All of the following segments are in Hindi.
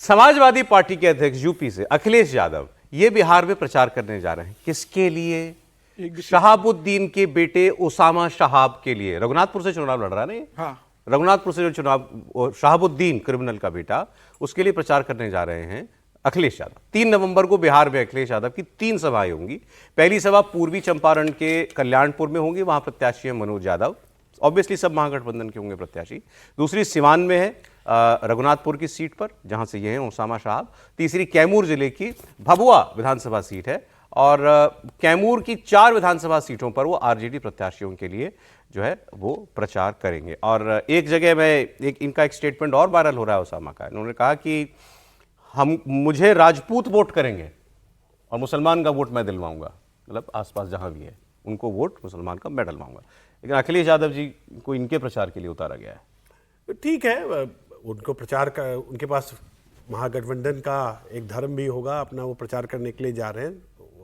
समाजवादी पार्टी के अध्यक्ष यूपी से अखिलेश यादव ये बिहार में प्रचार करने जा रहे हैं। किसके लिए? शहाबुद्दीन के बेटे ओसामा शहाब के लिए। रघुनाथपुर से चुनाव लड़ रहा है। हाँ, रघुनाथपुर से जो चुनाव, शहाबुद्दीन क्रिमिनल का बेटा, उसके लिए प्रचार करने जा रहे हैं अखिलेश यादव। 3 नवंबर को बिहार में अखिलेश यादव की 3 सभाएं होंगी। पहली सभा पूर्वी चंपारण के कल्याणपुर में होंगी, वहां प्रत्याशी है मनोज यादव, ऑब्वियसली सब महागठबंधन के होंगे प्रत्याशी। दूसरी सिवान में है रघुनाथपुर की सीट पर, जहां से ये हैं ओसामा शहाब। तीसरी कैमूर जिले की भभुआ विधानसभा सीट है, और कैमूर की 4 विधानसभा सीटों पर वो आरजेडी प्रत्याशियों के लिए जो है वो प्रचार करेंगे। और एक जगह में इनका एक स्टेटमेंट और वायरल हो रहा है ओसामा का। उन्होंने कहा कि मुझे राजपूत वोट करेंगे और मुसलमान का वोट मैं दिलवाऊंगा, मतलब आसपास जहां भी है उनको वोट मुसलमान का मैं दिलवाऊंगा। लेकिन अखिलेश यादव जी को इनके प्रचार के लिए उतारा गया है। ठीक है, उनको प्रचार का, उनके पास महागठबंधन का एक धर्म भी होगा, अपना वो प्रचार करने के लिए जा रहे हैं,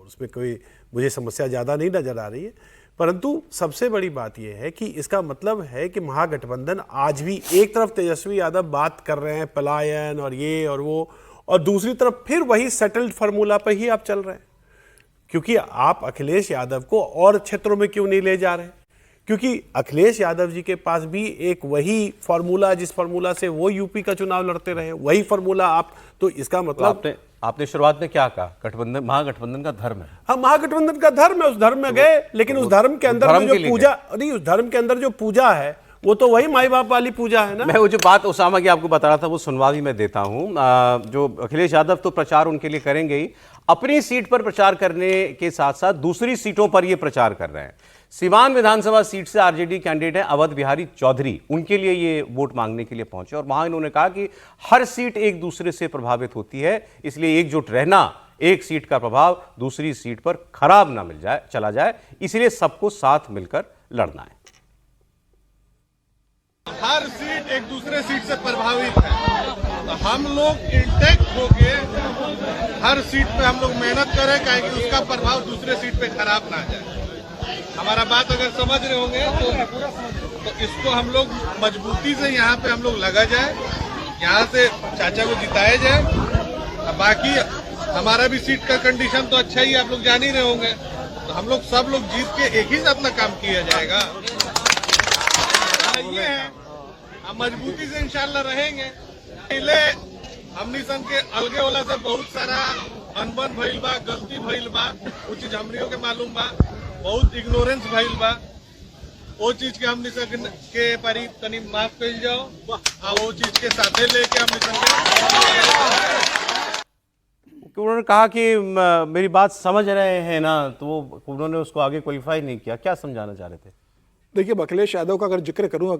उसमें कोई मुझे समस्या ज़्यादा नहीं नज़र आ रही है। परंतु सबसे बड़ी बात यह है कि इसका मतलब है कि महागठबंधन आज भी एक तरफ तेजस्वी यादव बात कर रहे हैं पलायन और ये और वो, और दूसरी तरफ फिर वही सेटल्ड फार्मूला पर ही आप चल रहे हैं। क्योंकि आप अखिलेश यादव को और क्षेत्रों में क्यों नहीं ले जा रहे? क्योंकि अखिलेश यादव जी के पास भी एक वही फार्मूला, जिस फार्मूला से वो यूपी का चुनाव लड़ते रहे, वही फार्मूला आप, तो इसका मतलब तो आपने शुरुआत में क्या कहा? गठबंधन, महागठबंधन का धर्म है। हाँ, महागठबंधन का धर्म है, उस धर्म में गए, लेकिन उस धर्म के अंदर जो पूजा नहीं, उस धर्म के अंदर जो पूजा है वो तो वही माई बाप वाली पूजा है ना। मैं वो जो बात ओसामा की आपको बता रहा था वो सुनवा भी मैं देता हूं। जो अखिलेश यादव तो प्रचार उनके लिए करेंगे ही, अपनी सीट पर प्रचार करने के साथ साथ दूसरी सीटों पर ये प्रचार कर रहे हैं। सिवान विधानसभा सीट से आरजेडी कैंडिडेट है अवध बिहारी चौधरी, उनके लिए ये वोट मांगने के लिए पहुंचे, और वहां इन्होंने कहा कि हर सीट एक दूसरे से प्रभावित होती है, इसलिए एकजुट रहना, एक सीट का प्रभाव दूसरी सीट पर खराब ना मिल जाए, चला जाए, इसलिए सबको साथ मिलकर लड़ना है। हर सीट एक दूसरे सीट से प्रभावित है, तो हम लोग इंटेक्ट होके हर सीट पे हम लोग मेहनत करें, कहें कि उसका प्रभाव दूसरे सीट पे खराब ना जाए। हमारा बात अगर समझ रहे होंगे तो इसको हम लोग मजबूती से यहाँ पे हम लोग लगा जाए, यहाँ से चाचा को जिताया जाए। बाकी हमारा भी सीट का कंडीशन तो अच्छा ही, आप लोग जान ही रहे होंगे, तो हम लोग सब लोग जीत के एक ही साथ ना काम किया जाएगा। ये है, हम मजबूती से इंशाल्लाह रहेंगे। पहले हमनी सन के अलगे वाला से बहुत सारा अनबन भइल बा, गलती भइल बा, वो चीज हमनियों के मालूम बा, बहुत इग्नोरेंस भइल बा, वो चीज के हमनी सन के परी तनी माफ कर जाओ, और वो चीज के साथे लेके हमनी सन उन्होंने कहा कि मेरी बात समझ रहे हैं ना, तो उन्होंने उसको आगे क्वालिफाई नहीं किया। क्या समझाना चाह रहे थे? देखिए, अखिलेश यादव का अगर जिक्र करूं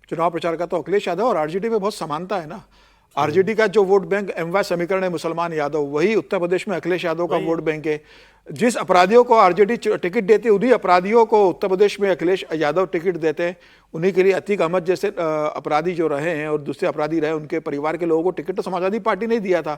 चुनाव प्रचार का, तो अखिलेश यादव और आरजेडी में बहुत समानता है ना। आरजेडी का जो वोट बैंक एमवाय समीकरण है मुसलमान यादव, वही उत्तर प्रदेश में अखिलेश यादव का वोट बैंक है। जिस अपराधियों को आरजेडी टिकट देती है, उन्हीं अपराधियों को उत्तर प्रदेश में अखिलेश यादव टिकट देते हैं। उन्हीं के लिए अतीक अहमद जैसे अपराधी जो रहे हैं और दूसरे अपराधी रहे, उनके परिवार के लोगों को टिकट तो समाजवादी पार्टी ने दिया था।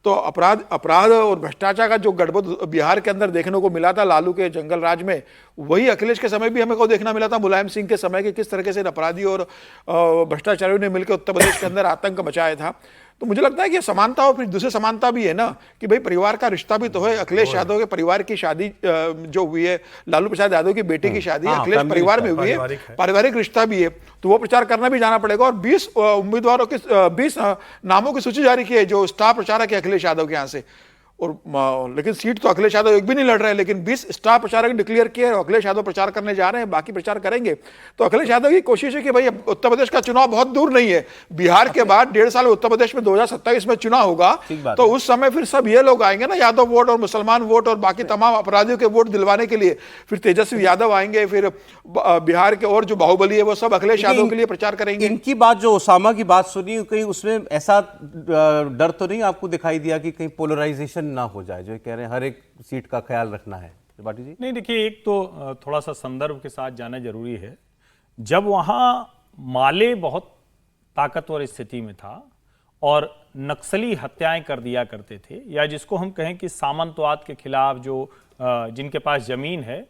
तो अपराध और भ्रष्टाचार का जो गड़बड़ बिहार के अंदर देखने को मिला था लालू के जंगल राज में, वही अखिलेश के समय भी हमें को देखना मिला था मुलायम सिंह के समय के, किस तरीके से अपराधियों और भ्रष्टाचारियों ने मिलकर उत्तर प्रदेश के अंदर आतंक मचाया था। तो मुझे लगता है कि समानता, और फिर दूसरी समानता भी है ना कि भाई परिवार का रिश्ता भी तो है। अखिलेश यादव के परिवार की शादी जो हुई है, लालू प्रसाद यादव की बेटी की शादी अखिलेश परिवार में हुई है, पारिवारिक रिश्ता भी है, तो वो प्रचार करना भी जाना पड़ेगा। और 20 उम्मीदवारों के 20 नामों की सूची जारी की है जो स्टार प्रचारक है अखिलेश यादव के यहाँ से, और लेकिन सीट तो अखिलेश यादव एक भी नहीं लड़ रहे हैं, लेकिन 20 स्टार प्रचारक डिक्लेयर किए हैं, अखिलेश यादव प्रचार करने जा रहे हैं, बाकी प्रचार करेंगे। तो अखिलेश यादव की कोशिश है कि भाई उत्तर प्रदेश का चुनाव बहुत दूर नहीं है, बिहार के बाद 1.5 साल उत्तर प्रदेश में 2027 में चुनाव होगा, तो उस समय फिर सब ये लोग आएंगे ना, यादव वोट और मुसलमान वोट और बाकी तमाम अपराधियों के वोट दिलवाने के लिए। फिर तेजस्वी यादव आएंगे, फिर बिहार के और जो बाहुबली है वो सब अखिलेश यादव के लिए प्रचार करेंगे। इनकी बात, जो ओसामा की बात सुनी, कहीं उसमें ऐसा डर तो नहीं आपको दिखाई दिया कि कहीं पोलराइजेशन ना हो जाए, जो कह रहे हैं हर एक सीट का ख्याल रखना है? त्रिपाठी जी, नहीं, देखिए, एक तो थोड़ा सा संदर्भ के साथ जाना जरूरी है। जब वहां माले बहुत ताकतवर स्थिति में था और नक्सली हत्याएं कर दिया करते थे, या जिसको हम कहें कि सामंतवाद के खिलाफ जो जिनके पास जमीन है,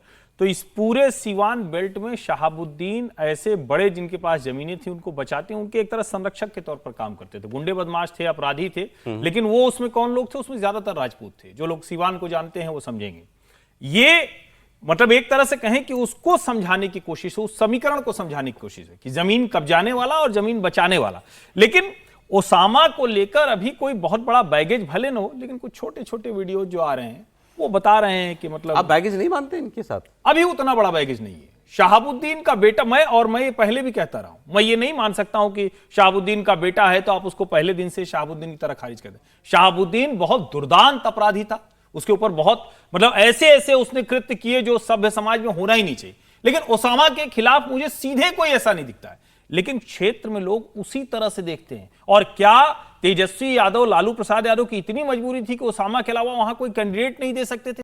तो इस पूरे सीवान बेल्ट में शहाबुद्दीन ऐसे बड़े जिनके पास जमीनें थी उनको बचाते, उनके एक तरह संरक्षक के तौर पर काम करते थे। गुंडे बदमाश थे, अपराधी थे, लेकिन वो उसमें कौन लोग थे? उसमें ज्यादातर राजपूत थे। जो लोग सीवान को जानते हैं वो समझेंगे। ये मतलब एक तरह से कहें कि उसको समझाने की कोशिश है, उस समीकरण को समझाने की कोशिश है कि जमीन कब्जाने वाला और जमीन बचाने वाला। लेकिन ओसामा को लेकर अभी कोई बहुत बड़ा बैगेज भले न हो, लेकिन कुछ छोटे छोटे वीडियो जो आ रहे हैं वो बता रहे हैं कि मतलब आप बैगेज नहीं मानते इनके साथ? अभी उतना बड़ा बैगेज नहीं है। शहाबुद्दीन का बेटा, मैं ये पहले भी कहता रहा हूं, मैं ये नहीं मान सकता हूं कि शहाबुद्दीन का बेटा है तो आप उसको पहले दिन से शहाबुद्दीन की तरह खारिज कर दें। शहाबुद्दीन बहुत दुर्दांत अपराधी था, उसके ऊपर बहुत मतलब ऐसे ऐसे उसने कृत्य किए जो सभ्य समाज में होना ही नहीं चाहिए। लेकिन ओसामा के खिलाफ मुझे सीधे कोई ऐसा नहीं दिखता है, लेकिन क्षेत्र में लोग उसी तरह से देखते हैं। और क्या तेजस्वी यादव, लालू प्रसाद यादव की इतनी मजबूरी थी कि ओसामा के अलावा वहां कोई कैंडिडेट नहीं दे सकते थे?